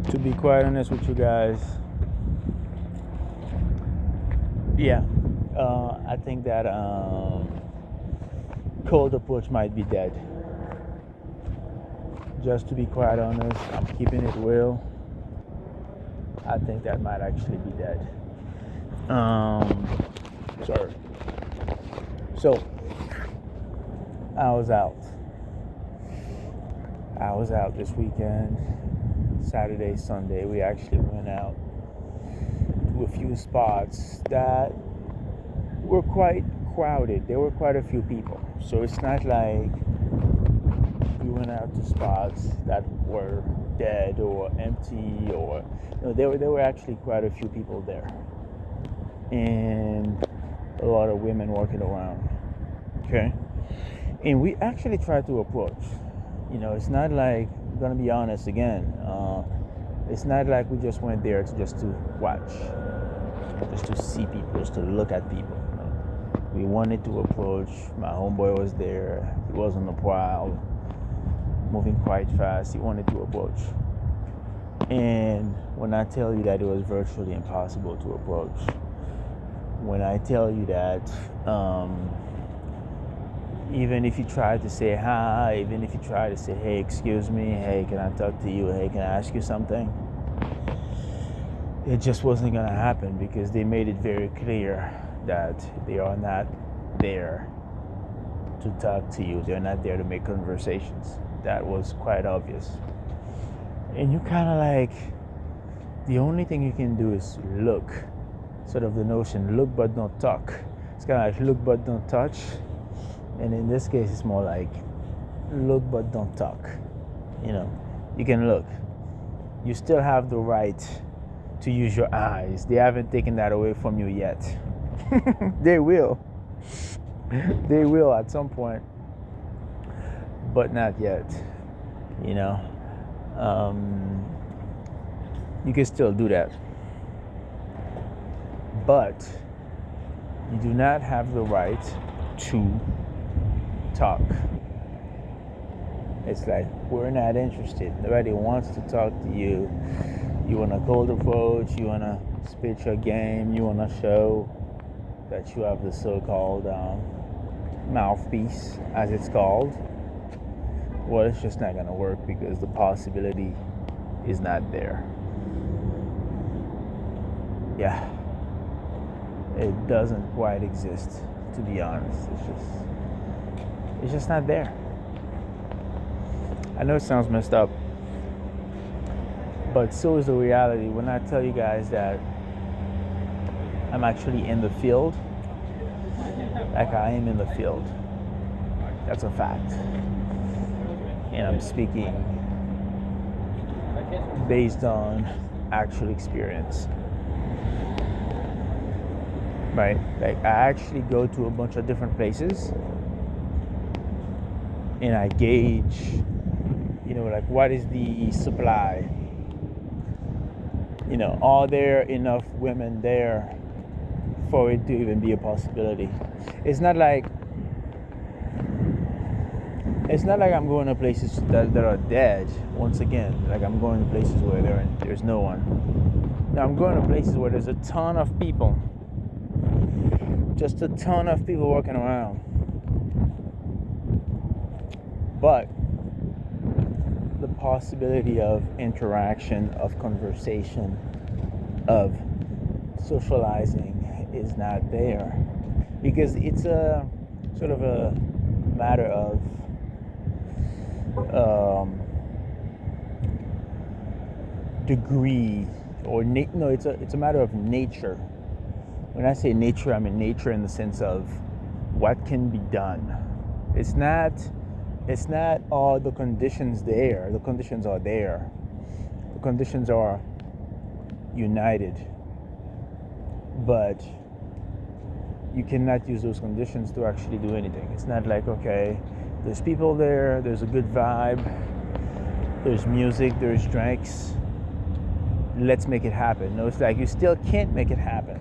To be quite honest with you guys, yeah, I think that cold approach might be dead. Just to be quite honest, I'm keeping it real. I think that might actually be dead. Um, sorry. So I was out. I was out this weekend, Saturday, Sunday. We actually went out to a few spots that were quite crowded. There were quite a few people. So it's not like we went out to spots that were dead or empty or there were actually quite a few people there. And a lot of women walking around. Okay? And we actually tried to approach. It's not like, I'm gonna be honest again, it's not like we just went there just to watch, just to see people, just to look at people. We wanted to approach. My homeboy was there. He was on the prowl, moving quite fast. He wanted to approach. And when I tell you that it was virtually impossible to approach, when I tell you that even if you tried to say hi, even if you tried to say, hey, excuse me, hey, can I talk to you, hey, can I ask you something? It just wasn't going to happen because they made it very clear that they are not there to talk to you. They're not there to make conversations. That was quite obvious. And you kind of like, the only thing you can do is look. Sort of the notion, look but don't talk. It's kind of like look but don't touch. And in this case, it's more like look but don't talk. You can look. You still have the right to use your eyes. They haven't taken that away from you yet. They will. They will at some point. But not yet. You can still do that. But you do not have the right to talk. It's like, we're not interested. Nobody wants to talk to you. You want a cold approach. You want to spit your game. You want to show that you have the so-called mouthpiece, as it's called. Well, it's just not going to work because the possibility is not there. Yeah. It doesn't quite exist, to be honest. It's just not there. I know it sounds messed up, but so is the reality. When I tell you guys that I'm actually in the field, like I am in the field, that's a fact. And I'm speaking based on actual experience. Right? Like, I actually go to a bunch of different places and I gauge, like, what is the supply? Are there enough women there for it to even be a possibility? It's not like I'm going to places that are dead. Once again, like, I'm going to places where there's no one. Now I'm going to places where there's a ton of people. Just a ton of people walking around. But the possibility of interaction, of conversation, of socializing is not there. Because it's a sort of a matter of degree or it's a matter of nature. When I say nature, I mean nature in the sense of what can be done. It's not all the conditions there. The conditions are there. The conditions are united. But you cannot use those conditions to actually do anything. It's not like, okay, there's people there, there's a good vibe, there's music, there's drinks, let's make it happen. No, it's like you still can't make it happen,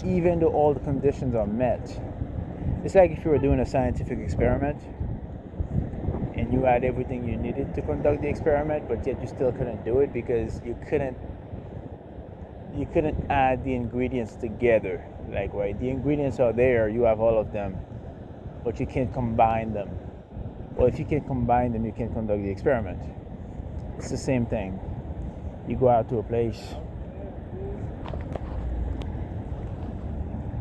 even though all the conditions are met. It's like if you were doing a scientific experiment and and you had everything you needed to conduct the experiment, but yet you still couldn't do it because you couldn't add the ingredients together. Like, right, the ingredients are there, you have all of them, but you can't combine them. Well, if you can combine them, you can conduct the experiment. It's the same thing. You go out to a place,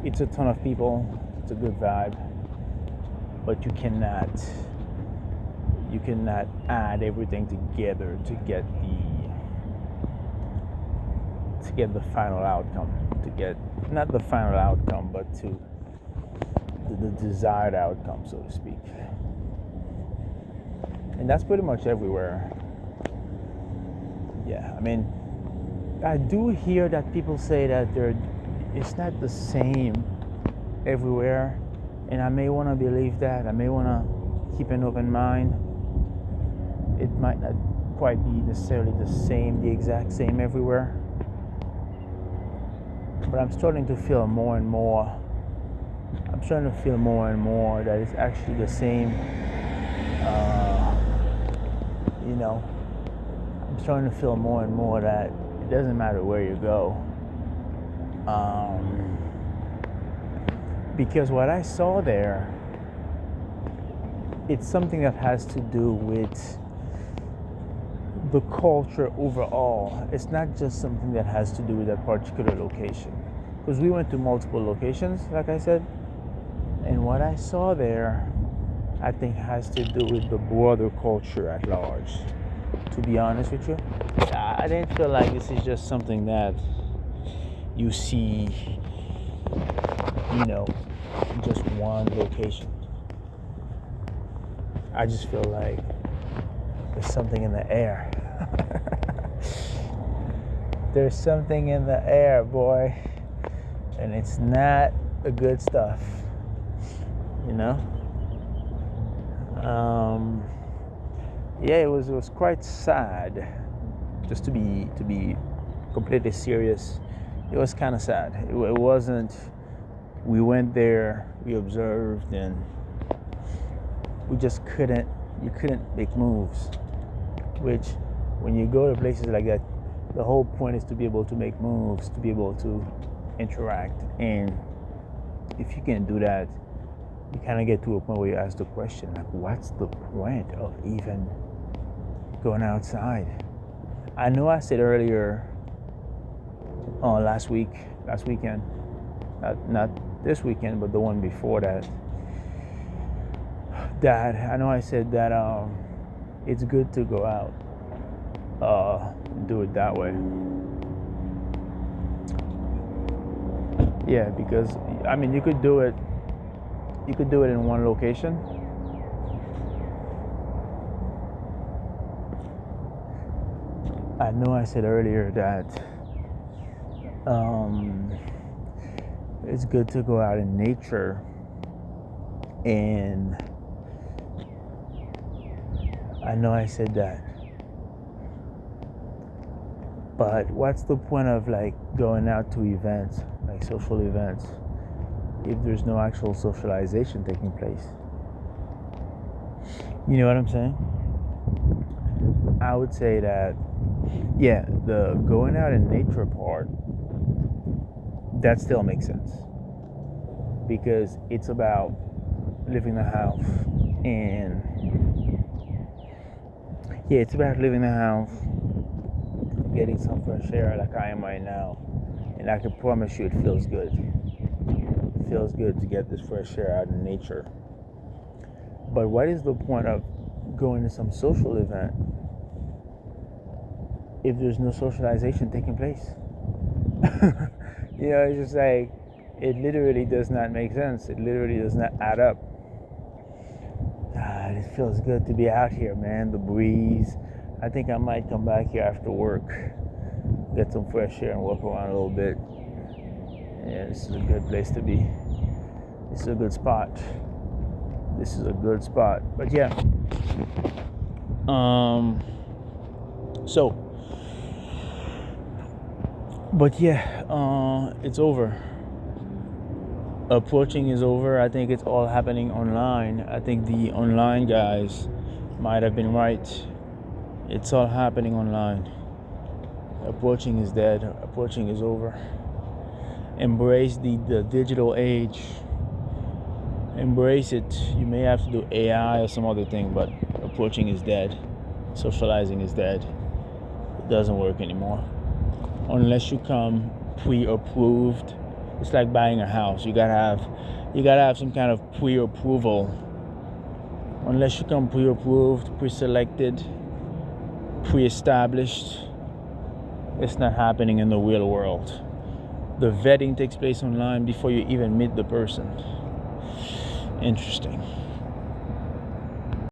it's a ton of people, it's a good vibe, but you cannot add everything together to get the final outcome, to get not the final outcome, but to the desired outcome, so to speak. And that's pretty much everywhere. Yeah, I mean, I do hear that people say that it's not the same everywhere, and I may want to believe that. I may want to keep an open mind. It might not quite be necessarily the exact same everywhere, but I'm starting to feel more and more. I'm starting to feel more and more that it's actually the same. I'm starting to feel more and more that it doesn't matter where you go. Because what I saw there, it's something that has to do with the culture overall. It's not just something that has to do with that particular location. Because we went to multiple locations, like I said, and what I saw there, I think, has to do with the broader culture at large. To be honest with you, I didn't feel like this is just something that you see, in just one location. I just feel like there's something in the air. There's something in the air, boy, and it's not the good stuff, Yeah, it was quite sad. Just to be completely serious, it was kind of sad. It wasn't. We went there, we observed, and we just couldn't. You couldn't make moves. Which, when you go to places like that, the whole point is to be able to make moves, to be able to interact. And if you can't do that, you kind of get to a point where you ask the question, like, what's the point of even going outside? I know I said earlier, last weekend, not this weekend, but the one before that, I know I said that it's good to go out, do it that way. Yeah, because I mean, you could do it in one location. I know I said earlier that it's good to go out in nature, and I know I said that. But what's the point of like going out to events, like social events, if there's no actual socialization taking place? You know what I'm saying? I would say that, yeah, the going out in nature part, that still makes sense. Because it's about leaving the house and, yeah, it's about leaving the house, getting some fresh air like I am right now. And I can promise you it feels good. It feels good to get this fresh air out in nature. But what is the point of going to some social event if there's no socialization taking place? It's just like, it literally does not make sense. It literally does not add up. It feels good to be out here, man. The breeze. I think I might come back here after work, get some fresh air and walk around a little bit. Yeah, this is a good place to be. This is a good spot. But yeah. It's over. Approaching is over. I think it's all happening online. I think the online guys, might have been right. It's all happening online. Approaching is dead. Approaching is over. Embrace the digital age. Embrace it. You may have to do AI or some other thing, but approaching is dead. Socializing is dead. It doesn't work anymore. Unless you come pre-approved. It's like buying a house. You gotta have some kind of pre-approval. Unless you come pre-approved, pre-selected, pre-established, it's not happening in the real world. The vetting takes place online before you even meet the person. Interesting.